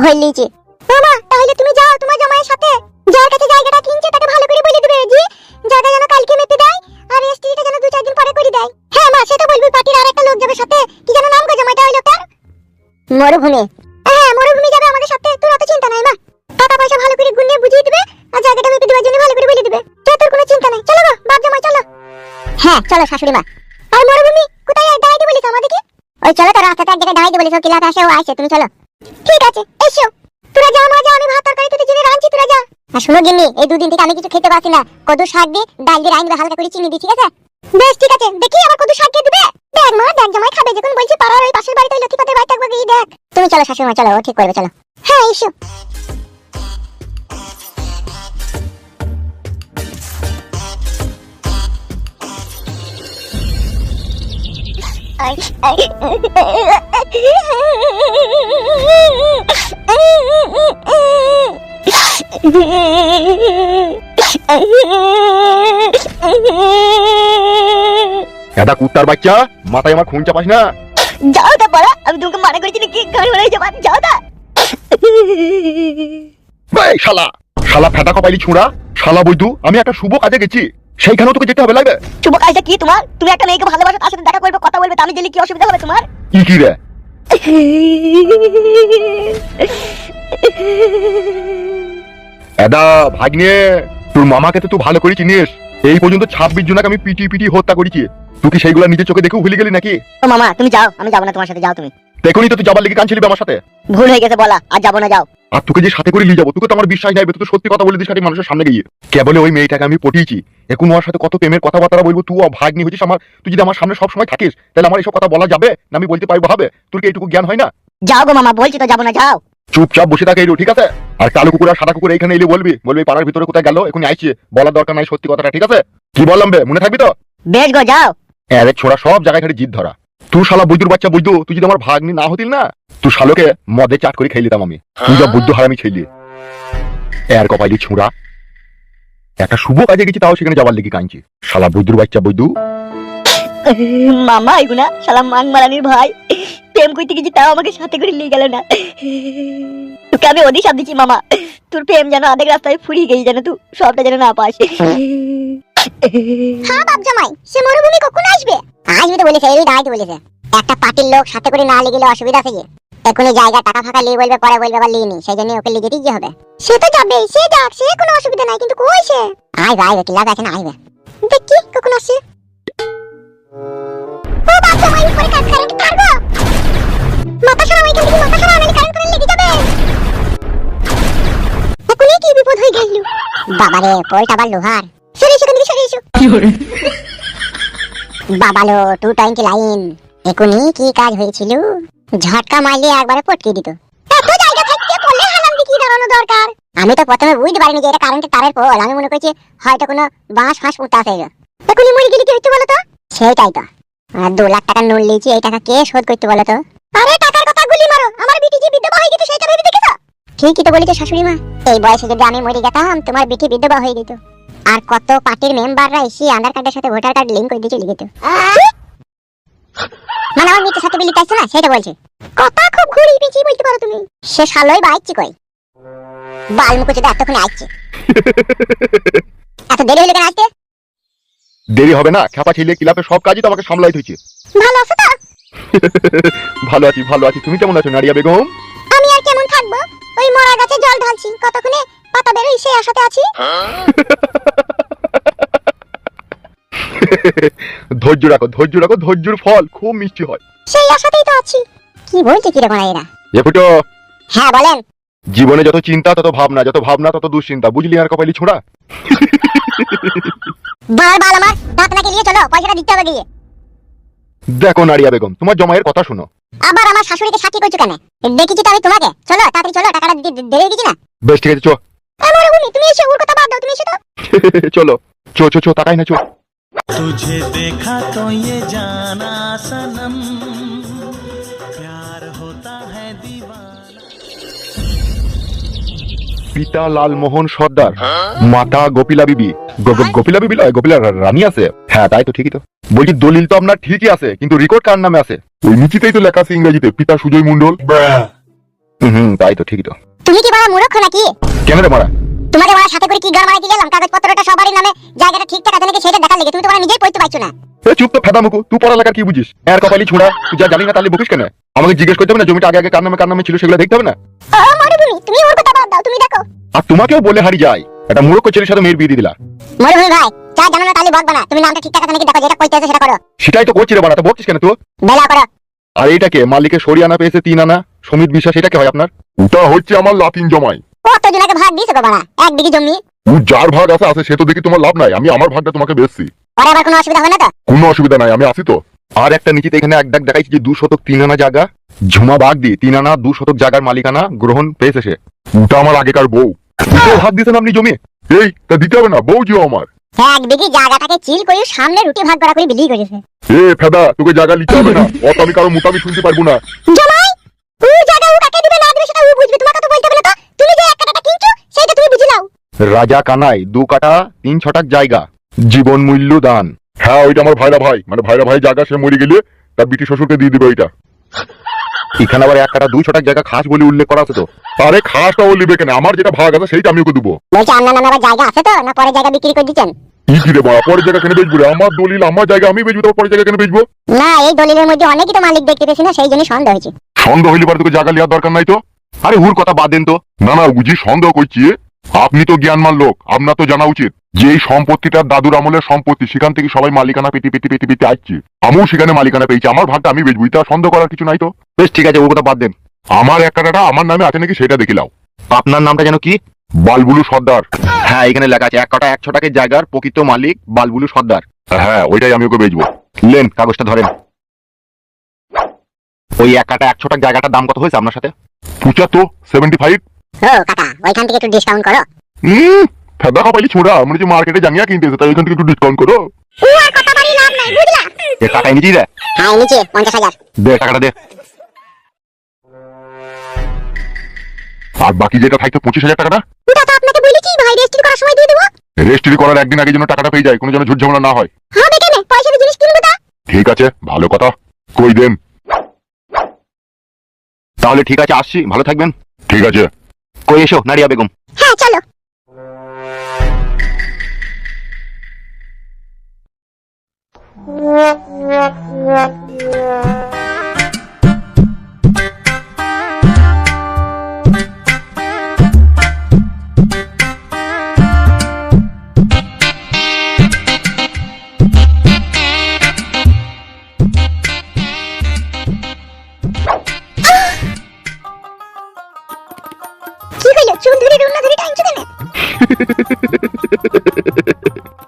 ধরে নিয়েছে। মামা তাহলে তুমি যাও তোমার জামাইয়ের সাথে, যার কাছে জায়গাটা কিনছে তাকে ভালো করে বলে দিবে যে জায়গা যেন কালকে মেপে দেয় আর রেজিস্ট্রিটা যেন 2-4 দিন পরে করে দেয়। হ্যাঁ মা সেটা বলবি, পার্টির আরেকটা লোক যাবে সাথে, কি যেন নাম গো জামাইটা ওই লোকটার? মরুভূমি। হ্যাঁ মরুভূমি যাবে আমাদের সাথে, তোর অত চিন্তা নাই মা। টাকা পয়সা ভালো করে গুনিয়ে বুঝিয়ে দিবে আর জায়গাটা মেপে দেওয়ার জন্য ভালো করে বলে দিবে, তোর কোনো চিন্তা নাই। চলো গো বাপ জামাই চলো। হ্যাঁ চলো শাশুড়ি মা। আর মরুভূমি কোথায় দাঁড়াইতে বলিস আমাদেরকে? ওই চলো তো রাস্তাতে এক জায়গায় দাঁড়াইতে বলিস, ও কিলাতে আসে ও আইছে, তুমি চলো। ঠিক আছে এসো। তোরা যা মা যা, আমি ভাত তরকারি তোদের জন্য রাঁধছি, তোরা যা। আর শুনো গিন্নি, এই 2 দিন থেকে আমি কিছু খেতে পারছি না, কদু শাক দিয়ে ডাল দিয়ে রাঁধবে, হালকা করে চিনি দি, ঠিক আছে? বেশ ঠিক আছে, দেখি আমার কদু শাক দিয়ে দিবে। দেখ মা দেখ জামাই খাবে, যখন বলছি পাড়ার ওই পাশের বাড়িতে ওই লতিপাতের বাড়িতে একবার গিয়ে দেখ। তুমি চলো শাশুড়ি মা চলো, ও ঠিক করবে চলো। হ্যাঁ এসো। এটা কুত্তার বাচ্চা, মাথায় আমার খুন চাপাস না। যাও তা বড়া, আমি তোমাকে মানা করেছি নাকি? ঘরে ঘরে যাবা, যাও তা। এই শালা শালা ফেটা কপাইলি ছুঁড়া, শালা বৈদু, আমি একটা শুভ কাজে গেছি, সেইখানেও তোকে যেতে হবে লাগবে। শুভ কাজটা কি তোমার? তুমি একটা মেয়েকে ভালোবাসো, তার সাথে দেখা করবে, কথা বলবে, আমি গেলে কি অসুবিধা হবে তোমার? কি রে? এদা ভাগ্নে, তোর মামাকে তো তুই ভালো করে চিনিস, এই পর্যন্ত 26 জনকে আমি পিটি পিটি হত্যা করেছি, তুই কি সেইগুলা নিজের চোখে দেখেও ভুলে গেলি নাকি? ও মামা তুমি যাও, আমি যাবো না তোমার সাথে, যাও তুমি। দেখুনি তো তুই যাবার লেগে কাঁদছিলি আমার সাথে। ভুল হয়ে গেছে বলা, আর যাবো না, যাও। আর তোকে যে সাথে করে নিয়ে যাবো, তোকে তো আমার বিশ্বাস নাই, তুই তো সত্যি কথা বলে দিস মানুষের সামনে গিয়ে। কেবলে ওই মেয়েটাকে আমি পটিয়েছি, এখন ওর সাথে কত প্রেমের কথাবার্তা বলবো, তুই ভাগ্নি হচ্ছিস আমার, তুই যদি আমার সামনে সবসময় থাকিস তাহলে আমার এইসব কথা বলা যাবে না, আমি বলতে পারবো হবে? তোর কি এইটুকু জ্ঞান হয় না? যাও গো মামা, বলছি তো যাবো না, যাও। চুপচাপ বসে থাকে, ঠিক আছে? আর কালো কুকুর আর সাদা কুকুর এইখানে এলে বলবি পাড়ার ভিতরে কোথায় গেল, এখন আইছে, বলার দরকার নাই সত্যি কথাটা, ঠিক আছে? কি বললাম বে, মনে থাকবি তো? বেশ গো যাও। আরে ছোড়া সব জায়গায় খালি জিদ ধরা, তুই শালা বৈদুর বাচ্চা বৈদু, তুই যদি আমার ভাগ্নি না হতিল না, তুই শালোকে মদে চাট করে খেয়ে নিতাম আমি, তুই যা বুদ্ধ হারামি ছেলে। এর কপাইলি ছুঁড়া, একটা শুভ কাজে গেছি তাও সেখানে যাবার লেগে কাঁদছি, শালা বৈদুর বাচ্চা বৈদু। মামা এগুনা শালা মাং মারানির ভাই, প্রেম করতে গেছি তাও আমাকে সাথে করে নিয়ে গেল না। তোকে আমি অধিশাপ দিচ্ছি মামা, তোর প্রেম যেন আধেক রাস্তায় ফুরিয়ে গেছে, যেন তুই সবটা যেন না পাস। হ্যাঁ বাপ জামাই, সে মরুভূমি কখন আসবে? আসবে তো বলেছে, এই দাঁড়াইতে বলেছে। একটা পার্টির লোক সাথে করে না লিখলে অসুবিধা আছে, এখনই জায়গা টাকা ফাঁকা লিয়ে বলবে, পরে বলবে আবার লিয়ে নি, সেই জন্য ওকে লিখে দিয়ে হবে। সে তো যাবে, সে যাক, সে কোনো অসুবিধা নাই, কিন্তু কই সে? আইবে আইবে, কি লাভ আছে না আইবে, দেখি কখন আসে। ও বাপ জামাই, উপরে কারেন্ট কাটবো, মাথা সারা এখান থেকে, মাথা সারা, আমি কারেন্ট লেগে যাবে। এখনই কি বিপদ হয়ে গেল, বাবারে পোলটা আবার লোহার। সরে এসো, এখান থেকে সরে এসো। কি হলো বাবালো, 220 লাইন, এখনই কি কাজ হয়েছিল, ঝটকা মারলে একবারে পটকে দিত। এত জায়গা থাকতে পড়লে হালাম দিকে দাঁড়ানো দরকার। আমি তো প্রথমে বুঝতে পারিনি যে এটা কারেন্টের তারের পোল, আমি মনে করছি হয়তো কোনো বাঁশ ফাঁস উঠতে আসে। এখনই মরে গেলে কি হইতো বলো তো? সেইটাই তো, 2 লাখ টাকা লোন নিয়েছি, এই টাকা কে শোধ করতে বলো তো? আরে টাকার কথা গুলি মারো, আমার বিটি যে বিধবা হয়ে গেছে সেটা ভেবে দেখেছো? ঠিকই তো বলেছো শাশুড়ি মা, এই বয়সে যদি আমি মরে যেতাম, তোমার বিটি বিধবা হয়ে যেত, আর কত পার্টির মেম্বাররা এসে আধার কার্ডের সাথে ভোটার কার্ড লিংক করে দিয়ে চলে যেত। মানে আমার মেয়েটার সাথে বিলি চাইছো না, সেটা বলছে। কথা খুব ঘুরিয়ে পেঁচিয়ে বলতে পারো তুমি। সে শালোই বাইচ্ছি কই, বালমুখো যদি এতক্ষণে আসছে। এত দেরি হলে কেন আসতে? দেরি হবে না, খেপা ছেলে ক্লাবে সব কাজই তো আমাকে সামলাইতে হচ্ছে। ভালো আছো তো? ভালো আছি ভালো আছি, তুমি কেমন আছো নারিয়া বেগম? আমি আর কেমন থাকবো, ওই মরা গাছে জল ঢালছি, কতক্ষণে পাতা বেরোয় সেই আশাতে আছি। ধৈর্য রাখো ধৈর্য রাখো, ধৈর্যের ফল খুব মিষ্টি হয়, সেই আশাতেই তো আছি। কি বলছে কি রে বড়া এরা? এ ফুটো, হ্যাঁ বলেন। জীবনে যত চিন্তা তত ভাবনা, যত ভাবনা তত দুশ্চিন্তা, বুঝলি আর কপালি ছোড়া? বাল বাল আমার দাঁত নাকি নিয়ে চলো, পয়সাটা দিতে হবে গিয়ে। দেখো নারিয়া বেগম, তোমার জমায়ের কথা শোনো। আবার আমার শাশুড়িকে সাক্ষী করছো কেন? দেখেছি তো আমি তোমাকে, চলো তাড়াতাড়ি চলো, টাকাটা দেরি গেছি না। বেশ ঠিক আছে, চো। আমার উনি, তুমি এসে ওর কথা বাদ দাও, তুমি এসে তো। চলো চো চো চো, তাকাই না, চো। तुझे देखा तो ये जाना सनम, प्यार होता है दीवाना। পিতা লালমোহন সর্দার, মাতা গোপিলা বিবি। গোপিলা বিবি নয়, গোপিলা রানী আছে। হ্যাঁ তাই তো, ঠিকই তো বলছি, দলিল তো আপনার ঠিকই আছে, কিন্তু রেকর্ড কার নামে আছে? ওই নিচেতেই তো লেখা আছে ইংরেজিতে, পিতা সুজয় মণ্ডল। তাই তো, ঠিকই তো। তুমি কি বড় মূর্খ নাকি? কেন রে মারা? তোমাকে বড় সাথে করে কি গার মারাইতে গেলাম, কাগজপত্রটা সবারই নামে, জায়গাটা ঠিকঠাক আছে নাকি সেটা দেখার লেগে। তুমি তো বড় নিজেই পড়তে পারছো না। এ চুপ তো ফেদা মুকু, তুই পড়ালেখার কি বুঝিস? এর কপালি ছোঁড়া, তুই যা জানি না তাহলে বকিস কেন? আমাকে জিজ্ঞেস করতে হবে না জমিটা আগে আগে কার নামে ছিল সেগুলো দেখতে হবে না? ও মরুভূমি, তুমি ওর কথা বাদ দাও, তুমি দেখো। আর তোমাকেও বলে হারি যায়, একটা মূর্খ ছেলের সাথে মেয়ের বিয়ে দিয়ে দিলা। মরুভূমি ভাই, যা জানো না তাহলে বকবা না। তুমি নামটা ঠিকঠাক আছে নাকি দেখো, যেটা কইতে আছে সেটা করো। সেটাই তো করছি রে বাড়া, তো বকছিস কেন তুই? বেলা করো। আর এইটাকে মালিকের সরিয়ানা পেয়েছে 3 আনা, সমিত বিশ্বাস, এটা কে হয় আপনার? ওটা হচ্ছে আমার লাতিন জমাই। কত জনকে ভাগ দিয়েছো বাবা? এক বিঘি জমি। যার ভাগ আছে সে তো দেখি তোমার লাভ নাই, আমি আমার ভাগটা তোমাকে বেচছি। পরে আবার কোনো অসুবিধা হবে না তো? কোনো অসুবিধা নাই, আমি আছি তো। আর একটা নিচেতে এখানে এক দাগ দেখাইছি যে 2 শতক 3 আনা জায়গা, ঝুমা বাগ দিয়ে 3 আনা 2 শতক জায়গার মালিকানা গ্রহণ পেয়েছে সে। ওটা আমার আগেকার বউ। ভাগ দিয়েছেন আপনি জমি? এই তা দিতে হবে না, বউ জিও আমার। এক বিঘি জায়গাটাকে চিল করে সামনে রুটি ভাগ করা করে বিলি করেছে। এ ফেদা, তোকে জায়গা লিখতে হবে না, অত আমি কারো মোটামি শুনতে পারবো না। জামাই, ও জায়গা ও কাকে দিবে না দিবে সেটা ও বুঝবে, তোমাকে তো বলতে হবে না। তো তুমি যে এক কাটাটা কিনছো সেটা তুমি বুঝে নাও। রাজা কানাই 2 কাটা 3 ছটাক জায়গা, জীবন মূল্য দান। হ্যাঁ, ওইটা আমার ভাইরা ভাই, মানে ভাইরা ভাই জায়গা, সে মরে গেলে তার বিটি শ্বশুরকে দিয়ে দিবে ওইটা। এখানে আবার 1 কাটা 2 ছটাক জায়গা খাস বলে উল্লেখ করা আছে তো। আরে খাসটা ও লিবে কেন? আমার যেটা ভাগ আছে সেইটা আমি ওকে দেবো। বলছি আপনার নামে আবার জায়গা আছে তো, না পরে জায়গা বিক্রি করে দিচ্ছেন? কি রে বাবা, পরের জায়গা কেন বেচবো রে? আমার দলিল, আমার জায়গা আমি বেচবো, তারপর পরের জায়গা কেন বেচবো? না, এই দলিলের মধ্যে অনেকই তো মালিক দেখতে পেয়েছি না, সেই জন্য সন্দেহ হয়েছে। সন্দেহ হইলে পরে তোকে জায়গা লিয়ার দরকার নাই তো। আরে হুর কথা বাদ দেন তো। না না, বুঝি সন্দেহ করছি? আপনি তো জ্ঞানমান লোক, আপনার তো জানা উচিত যে এই সম্পত্তিটা দাদুর আমলের সম্পত্তি, সেখান থেকে সবাই মালিকানা পেতে আসছে। আমিও সেখানে মালিকানা পেয়েছি, আমার ভাগটা আমি বেচবো, এটা সন্দেহ করার কিছু নাই তো। বেশ ঠিক আছে, ওর কথা বাদ দেন। আমার 1 কাটাটা আমার নামে আছে নাকি সেটা দেখে লাও। আপনার নামটা যেন কি? বালবুলু সর্দার। হ্যাঁ, এখানে লেখা আছে 1 কাটা 1 ছটাকের জায়গার প্রকৃত মালিক বালবুলু সর্দার। হ্যাঁ, ওইটাই আমি ওকে বেচবো। লেন, কাগজটা ধরেন। ওই 1 কাটা 1 ছটাক জায়গাটার দাম কত হয়েছে আপনার সাথে? 75। ও কাকা, ওইখান থেকে একটু ডিসকাউন্ট করো। ফেদা কপালি ছোড়া, মনে হচ্ছে মার্কেটে জাঙ্গিয়া কিনতেছে, তাই ওইখান থেকে একটু ডিসকাউন্ট করো। ও আর কথা বাড়ি লাভ নাই, বুঝলা? এ টাকা এনেছি রে? হ্যাঁ নিচে 50,000। দে টাকাটা দে। আর বাকি যেটা থাকতো 25,000 টাকাটা? ওটা তো আপনাকে বলেছি ভাই, রেজিস্ট্রি করার সময় দিয়ে দেবো। রেজিস্ট্রি করার একদিন আগে যেন টাকাটা পেয়ে যায়, কোনো যেন ঝুট ঝামেলা না হয়। হবে কেন? পয়সা দিয়ে জিনিস কিনবো তা। ঠিক আছে, ভালো কথা। কই দেন? তাহলে ঠিক আছে, আসছি, ভালো থাকবেন। ঠিক আছে। কই এসো নারিয়া বেগম। হ্যাঁ চলো। কি হলো? চুল ধরে রুনা ধরে টাইমছো কেন?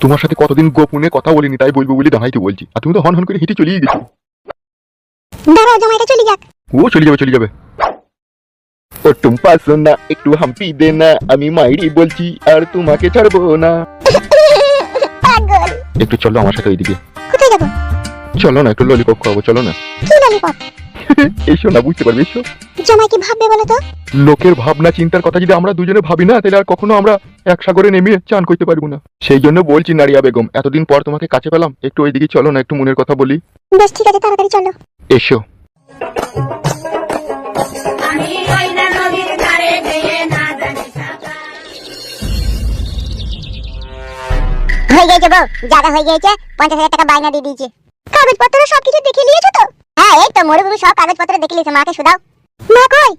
তোমার সাথে কতদিন গোপনে কথা বলিনি, তাই বলবো বলে দাঁড়াইতে বলছি, আর তুমি তো হন হন করে হেঁটে চলেই গেছো। দাঁড়াও, জামাইটা চলে যাক। ও চলে যাবে। ও টুম্পা সোনা, একটু হাম্পি দে না, আমি মাইরি বলছি আর তোমাকে ছাড়বো না। পাগল। একটু চলো আমার সাথে ওইদিকে। কোথায় যাবো? চলো না, একটু ললিপপ খাওয়াবো, চলো না। কি ললিপপ? এসো না, বুঝতে পারবে, এসো। জামাই কি ভাববে বলো তো? লোকের ভাবনা চিন্তার কথা যদি আমরা দুজনে ভাবি না, তাহলে আর কখনো আমরা এক সাগরে নেমে চান করতে পারবো না। সেই জন্য বলছি নারিয়া বেগম, এতদিন পর তোমাকে কাছে পেলাম, একটু ওইদিকে চলো না, একটু মনের কথা বলি। বেশ ঠিক আছে, তাড়াতাড়ি চলো। এসো। হয়ে গেছে বউ, জায়গা হয়ে গেছে, 50,000 টাকা বাইনা দিয়ে দিয়েছি। কাগজপত্র সবকিছু দেখে নিয়েছো তো? হ্যাঁ, এই তো মরুভূমি সব কাগজপত্র দেখে নিয়েছে। মাকে শোধাও। মা কই?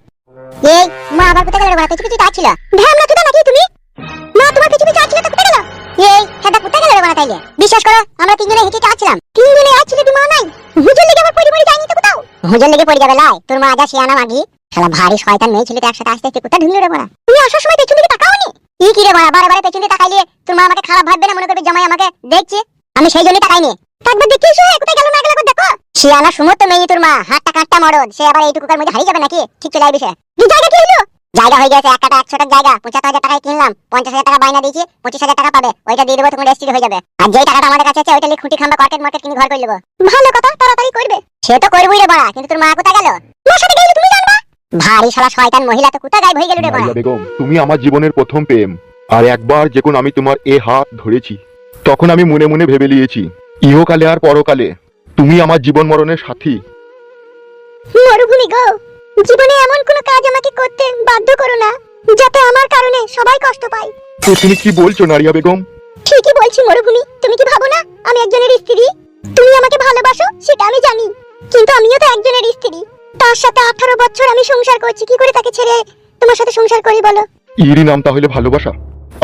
এই মা আবার কোথায় গেল? বাবা কিছু চাচ্ছিল। ঢ্যামনা চুদা নাকি তুমি? মা তোমার কিছু চাচ্ছিল তো কোথায় গেল? এই সেটা কোথায় গেল বাবা? তাইলে বিশ্বাস করো, আমরা তিনজনে হেঁটে চাচ্ছিলাম। তিনজনে আসছিলে, তুমি মা নাই। হুজুর লেগে আমার পরিবারে যায়নি তো কোথাও? হুজুর লেগে পড়ে যাবে লাই, তোর মা যা শিয়ানা মাগি। শালা ভারী শয়তান মেয়ে ছিল, তো একসাথে আসতে আসতে কোথায় ঢুকলো রে বড়া? তুমি আসার সময় পেছন দিকে তাকাওনি? কি রে বড়া, বারে বারে পেছন দিকে তাকাইলে তোর মা আমাকে খারাপ ভাববে না? মনে করবে জামাই আমাকে দেখছে, আমি সেই জন্যই তাকাইনি। একবার দেখে এসো, কোথায় গেল না গেল দেখো। শিয়ানা সুমত মেয়ে তোর মা, হাতটা কাটটা মরদ, সে আবার এইটুকুর মধ্যে হারিয়ে যাবে নাকি? ঠিক চলে আসবে সে। জায়গা কি হলো? জায়গা হয়ে গেছে 1 কাটা 1 ছটাক জায়গা, 75,000 টাকায় কিনলাম। 50,000 টাকা বাইনা দিয়েছি, 25,000 টাকা পাবে, ওইটা দিয়ে দেবো, তোমার রেজিস্ট্রি হয়ে যাবে। আর যেই টাকাটা আমাদের কাছে আছে ওইটা নিয়ে খুঁটি খাম্বা কর্কেট মার্কেট কিনে ঘর করে নেবো। ভালো কথা, তাড়াতাড়ি করবে। সে তো করবই রে বড়া, কিন্তু তোর মা কোথায় গেল? মার সাথে গেলে তুমি জানবা। ভারী শালা শয়তান মহিলা, তো কোথায় গায়েব হয়ে গেল রে বড়া? নারিয়া বেগম, তুমি আমার জীবনের প্রথম প্রেম, আর একবার যখন আমি তোমার এ হাত ধরেছি, তখন আমি মনে মনে ভেবে নিয়েছি ইহকালে আর পরকালে তুমি আমার জীবন মরণের সাথী। মরুভূমি গো, জীবনে এমন কোনো কাজ আমাকে করতে বাধ্য করো না যাতে আমার কারণে সবাই কষ্ট পায়। তো তুমি কি বলছো নারিয়া বেগম? ঠিকই বলছি মরুভূমি। তুমি কি ভাবো না আমি একজনের স্ত্রী? তুমি আমাকে ভালোবাসো সেটা আমি জানি, কিন্তু আমিও তো একজনের স্ত্রী। তার সাথে 18 বছর আমি সংসার করছি, কি করে তাকে ছেড়ে তোমার সাথে সংসার করি বলো? এরই নাম তাহলে ভালোবাসা?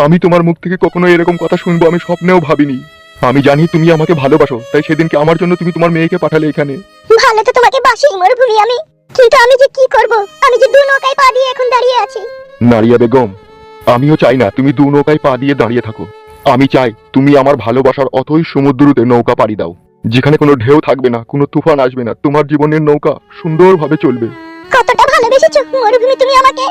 আমি তোমার মুখ থেকে কখনো এরকম কথা শুনবো আমি স্বপ্নেও ভাবিনি। আমি জানি তুমি আমাকে ভালোবাসো, তাই সেদিনকে আমার জন্য তুমি তোমার মেয়েকে পাঠালে এখানে। ভালো তো তোমাকে বাসি মরুভূমি আমি, কিন্তু আমি যে কি করব? আমি যে দু নৌকায় পা দিয়ে এখন দাঁড়িয়ে আছি। নারিয়া বেগম, আমিও চাই না তুমি দু নৌকায় পা দিয়ে দাঁড়িয়ে থাকো। আমি চাই তুমি আমার ভালোবাসার অথই সমুদ্রতে নৌকা পাড়ি দাও, যেখানে কোনো ঢেউ থাকবে না, কোনো তুফান আসবে না, তোমার জীবনের নৌকা সুন্দরভাবে চলবে। কতটা ভালোবেসেছো মরুভূমি তুমি আমাকে?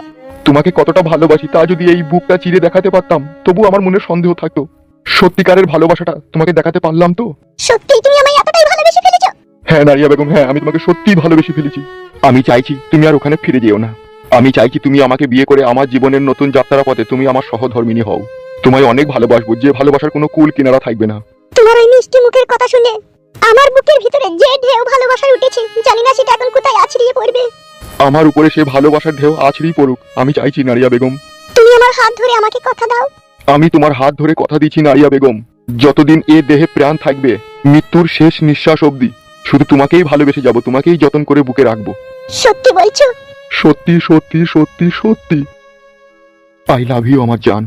তোমাকে কতটা ভালোবাসি তা যদি এই বুকটা চিরে দেখাতে পারতাম, তবু আমার মনে সন্দেহ থাকতো। সত্যিকারের ভালোবাসাটা তোমাকে দেখাতে পারলাম তো। সত্যি তুমি আমায় এতটাই ভালোবেসে ফেলেছো? হ্যাঁ নারিয়া বেগম, হ্যাঁ, আমি তোমাকে সত্যিই ভালোবেসে ফেলেছি। আমি চাইছি তুমি আর ওখানে ফিরে যেও না। আমি চাইছি তুমি আমাকে বিয়ে করে আমার জীবনের নতুন যাত্রা পথে তুমি আমার সহধর্মিনী হও। তোমায় অনেক ভালোবাসবো, যে ভালোবাসার কোনো কুল কিনারা থাকবে না। তোমার ওই মিষ্টি মুখের কথা শুনে আমার বুকের ভিতরে যে ঢেউ ভালোবাসার উঠেছে, জানি না সেটা এখন কোথায় আছড়িয়ে পড়বে। আমার উপরে সে ভালোবাসার ঢেউ আছড়েই পড়ুক, আমি চাইছি নারিয়া বেগম। তুমি আমার হাত ধরে আমাকে কথা দাও। আমি তোমার হাত ধরে কথা দিচ্ছি নারিয়া বেগম, যতদিন এ দেহে প্রাণ থাকবে, মৃত্যুর শেষ নিঃশ্বাস অবধি শুধু তোমাকেই ভালোবেসে যাব, তোমাকেই যতন করে বুকে রাখবো। সত্যি বলছো? সত্যি সত্যি সত্যি সত্যি। আই লাভ ইউ আমার জান।